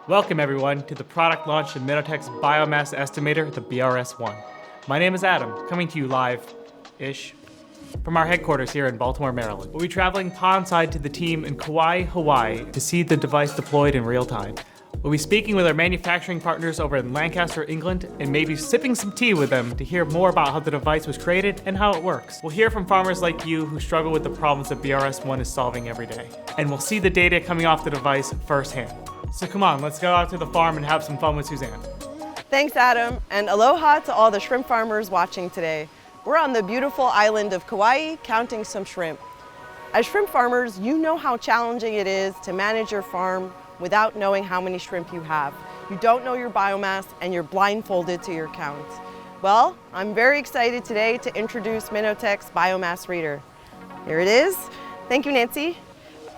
Welcome everyone to the product launch of Minnowtech's Biomass Estimator, the BRS-1. My name is Adam, coming to you live-ish from our headquarters here in Baltimore, Maryland. We'll be traveling pondside to the team in Kauai, Hawaii to see the device deployed in real time. We'll be speaking with our manufacturing partners over in Lancaster, England, and maybe sipping some tea with them to hear more about how the device was created and how it works. We'll hear from farmers like you who struggle with the problems that BRS-1 is solving every day. And we'll see the data coming off the device firsthand. So come on, let's go out to the farm and have some fun with Suzanne. Thanks, Adam, and aloha to all the shrimp farmers watching today. We're on the beautiful island of Kauai, counting some shrimp. As shrimp farmers, you know how challenging it is to manage your farm without knowing how many shrimp you have. You don't know your biomass, and you're blindfolded to your count. Well, I'm very excited today to introduce Minnowtech's Biomass Reader. Here it is. Thank you, Nancy.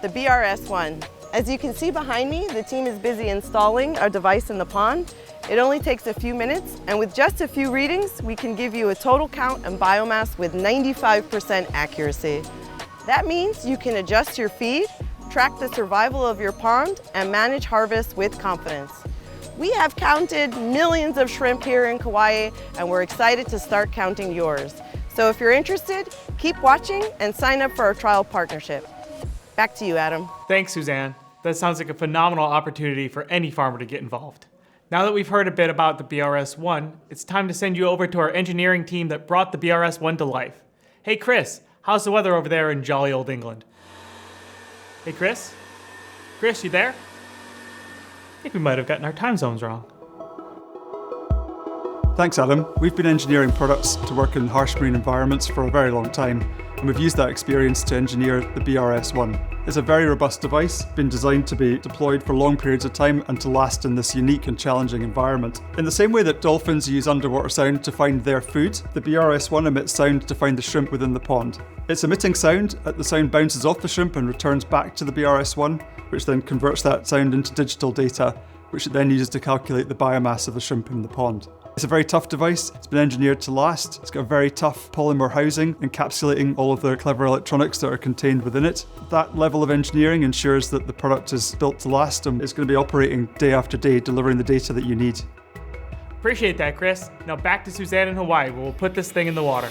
The BRS-1. As you can see behind me, the team is busy installing our device in the pond. It only takes a few minutes, and with just a few readings, we can give you a total count and biomass with 95% accuracy. That means you can adjust your feed, track the survival of your pond, and manage harvest with confidence. We have counted millions of shrimp here in Kauai, and we're excited to start counting yours. So if you're interested, keep watching and sign up for our trial partnership. Back to you, Adam. Thanks, Suzanne. That sounds like a phenomenal opportunity for any farmer to get involved. Now that we've heard a bit about the BRS-1, it's time to send you over to our engineering team that brought the BRS-1 to life. Hey Chris, how's the weather over there in jolly old England? Hey Chris? Chris, you there? I think we might have gotten our time zones wrong. Thanks, Adam. We've been engineering products to work in harsh marine environments for a very long time, and we've used that experience to engineer the BRS-1. It's a very robust device, been designed to be deployed for long periods of time and to last in this unique and challenging environment. In the same way that dolphins use underwater sound to find their food, the BRS-1 emits sound to find the shrimp within the pond. It's emitting sound, the sound bounces off the shrimp and returns back to the BRS-1, which then converts that sound into digital data, which it then uses to calculate the biomass of the shrimp in the pond. It's a very tough device. It's been engineered to last. It's got a very tough polymer housing encapsulating all of the clever electronics that are contained within it. That level of engineering ensures that the product is built to last and is going to be operating day after day, delivering the data that you need. Appreciate that, Chris. Now back to Suzanne in Hawaii, where we'll put this thing in the water.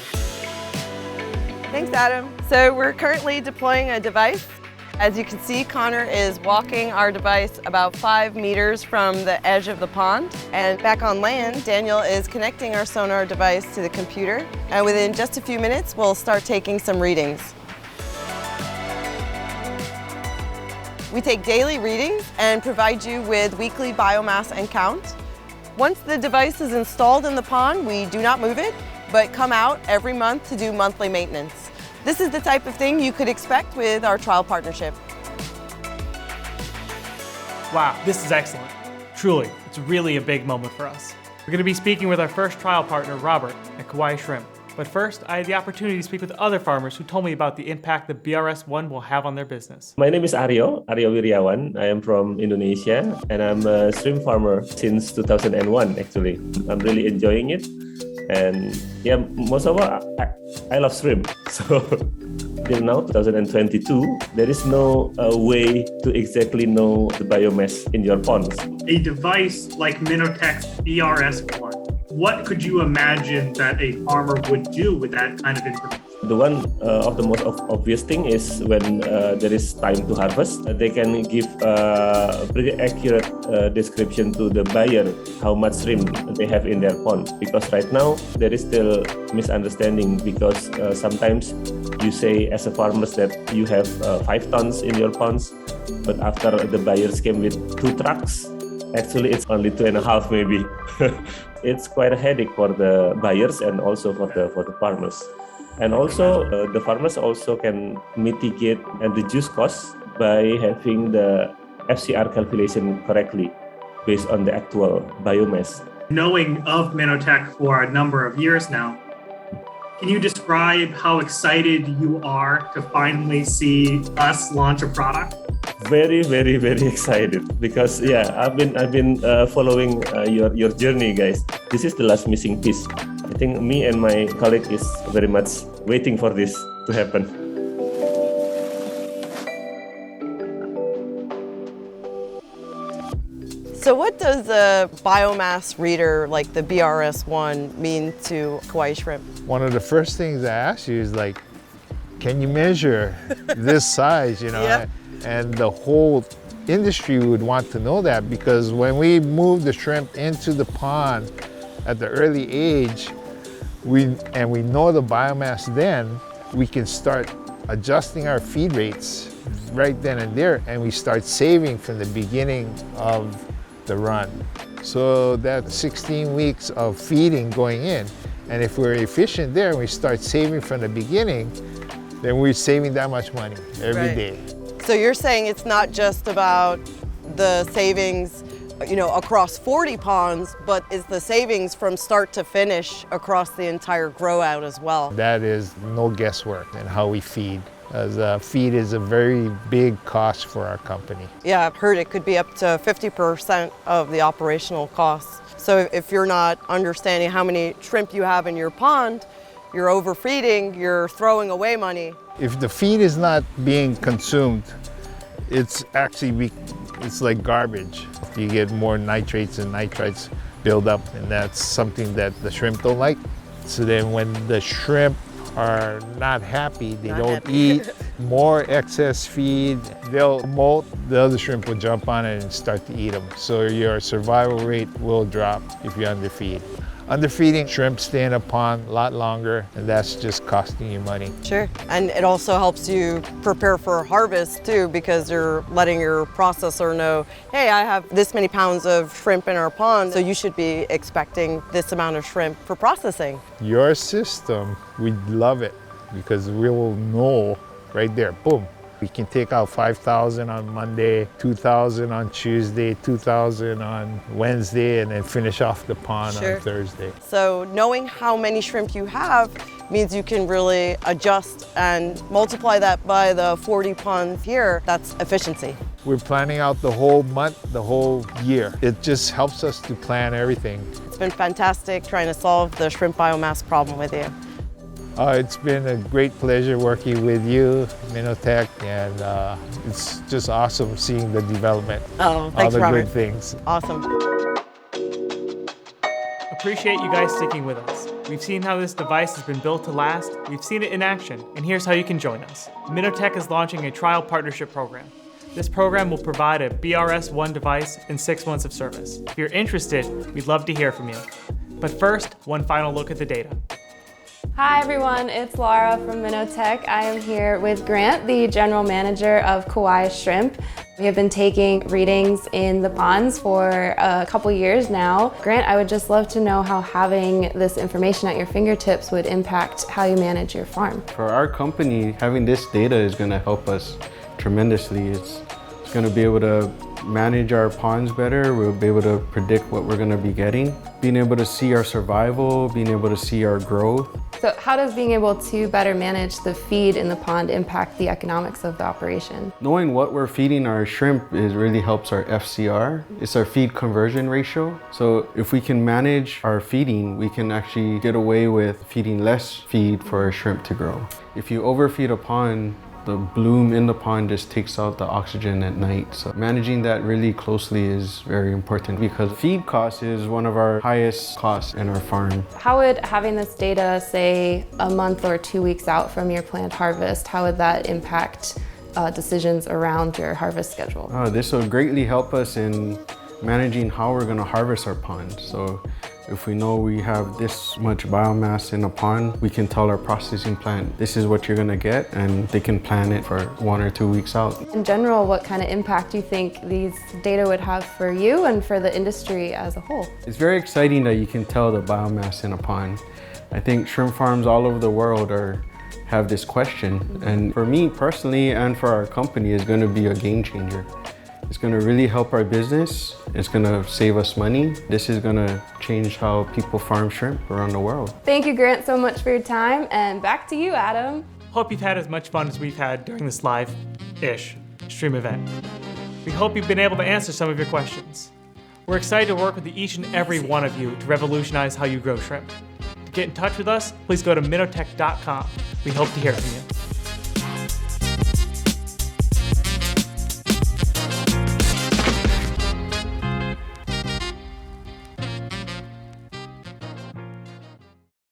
Thanks, Adam. So we're currently deploying a device. As you can see, Connor is walking our device about 5 meters from the edge of the pond. And back on land, Daniel is connecting our sonar device to the computer. And within just a few minutes, we'll start taking some readings. We take daily readings and provide you with weekly biomass and count. Once the device is installed in the pond, we do not move it, but come out every month to do monthly maintenance. This is the type of thing you could expect with our trial partnership. Wow, this is excellent. Truly, it's really a big moment for us. We're going to be speaking with our first trial partner, Robert, at Kauai Shrimp. But first, I had the opportunity to speak with other farmers who told me about the impact the BRS-1 will have on their business. My name is Aryo Wiryawan. I am from Indonesia, and I'm a shrimp farmer since 2001, actually. I'm really enjoying it. And yeah, most of all, I love shrimp. So till now, 2022, there is no way to exactly know the biomass in your ponds. A device like Minnowtech's BRS-1, what could you imagine that a farmer would do with that kind of information? The one of the most obvious thing is when there is time to harvest, they can give a pretty accurate description to the buyer how much shrimp they have in their pond. Because right now there is still misunderstanding because sometimes you say as a farmer that you have 5 tons in your ponds, but after the buyers came with 2 trucks, actually it's only 2.5 maybe. It's quite a headache for the buyers and also for the farmers. And also, the farmers also can mitigate and reduce costs by having the FCR calculation correctly based on the actual biomass. Knowing of Minnowtech for a number of years now, can you describe how excited you are to finally see us launch a product? Very, very, very excited because I've been following your journey, guys. This is the last missing piece. I think me and my colleague is very much waiting for this to happen. So what does a biomass reader like the BRS-1 mean to Kauai shrimp? One of the first things I ask you is like, can you measure this size, you know? Yeah. And the whole industry would want to know that, because when we move the shrimp into the pond at the early age, we know the biomass, then we can start adjusting our feed rates right then and there, and we start saving from the beginning of the run. So that's 16 weeks of feeding going in. And if we're efficient there and we start saving from the beginning, then we're saving that much money every day. So you're saying it's not just about the savings, you know, across 40 ponds, but it's the savings from start to finish across the entire grow out as well. That is no guesswork in how we feed, as feed is a very big cost for our company. Yeah, I've heard it could be up to 50% of the operational costs. So if you're not understanding how many shrimp you have in your pond, you're overfeeding, you're throwing away money. If the feed is not being consumed, it's like garbage. You get more nitrates and nitrites build up, and that's something that the shrimp don't like. So then when the shrimp are not happy, they don't eat, more excess feed, they'll molt, the other shrimp will jump on it and start to eat them. So your survival rate will drop if you underfeed. Underfeeding, shrimp stay in a pond a lot longer, and that's just costing you money. Sure, and it also helps you prepare for harvest too, because you're letting your processor know, hey, I have this many pounds of shrimp in our pond, so you should be expecting this amount of shrimp for processing. Your system, we love it, because we will know right there, boom. We can take out 5,000 on Monday, 2,000 on Tuesday, 2,000 on Wednesday, and then finish off the pond on Thursday. So knowing how many shrimp you have means you can really adjust and multiply that by the 40 ponds here. That's efficiency. We're planning out the whole month, the whole year. It just helps us to plan everything. It's been fantastic trying to solve the shrimp biomass problem with you. It's been a great pleasure working with you, Minnowtech, and it's just awesome seeing the development. Oh, thanks, all the Robert. good things. Awesome. Appreciate you guys sticking with us. We've seen how this device has been built to last, we've seen it in action, and here's how you can join us. Minnowtech is launching a trial partnership program. This program will provide a BRS-1 device and 6 months of service. If you're interested, we'd love to hear from you. But first, one final look at the data. Hi everyone, it's Laura from Minnowtech. I am here with Grant, the General Manager of Kauai Shrimp. We have been taking readings in the ponds for a couple years now. Grant, I would just love to know how having this information at your fingertips would impact how you manage your farm. For our company, having this data is going to help us tremendously. It's going to be able to manage our ponds better. We'll be able to predict what we're going to be getting. Being able to see our survival, being able to see our growth. So how does being able to better manage the feed in the pond impact the economics of the operation? Knowing what we're feeding our shrimp really helps our FCR. It's our feed conversion ratio. So if we can manage our feeding, we can actually get away with feeding less feed for our shrimp to grow. If you overfeed a pond, the bloom in the pond just takes out the oxygen at night. So managing that really closely is very important, because feed cost is one of our highest costs in our farm. How would having this data, say, a month or 2 weeks out from your planned harvest, how would that impact decisions around your harvest schedule? This will greatly help us in managing how we're going to harvest our pond. So if we know we have this much biomass in a pond, we can tell our processing plant, this is what you're going to get, and they can plan it for 1 or 2 weeks out. In general, what kind of impact do you think these data would have for you and for the industry as a whole? It's very exciting that you can tell the biomass in a pond. I think shrimp farms all over the world have this question, and for me personally and for our company, it's going to be a game changer. It's going to really help our business. It's going to save us money. This is going to change how people farm shrimp around the world. Thank you, Grant, so much for your time, and back to you, Adam. Hope you've had as much fun as we've had during this live-ish stream event. We hope you've been able to answer some of your questions. We're excited to work with each and every one of you to revolutionize how you grow shrimp. To get in touch with us, please go to minnowtech.com. We hope to hear from you.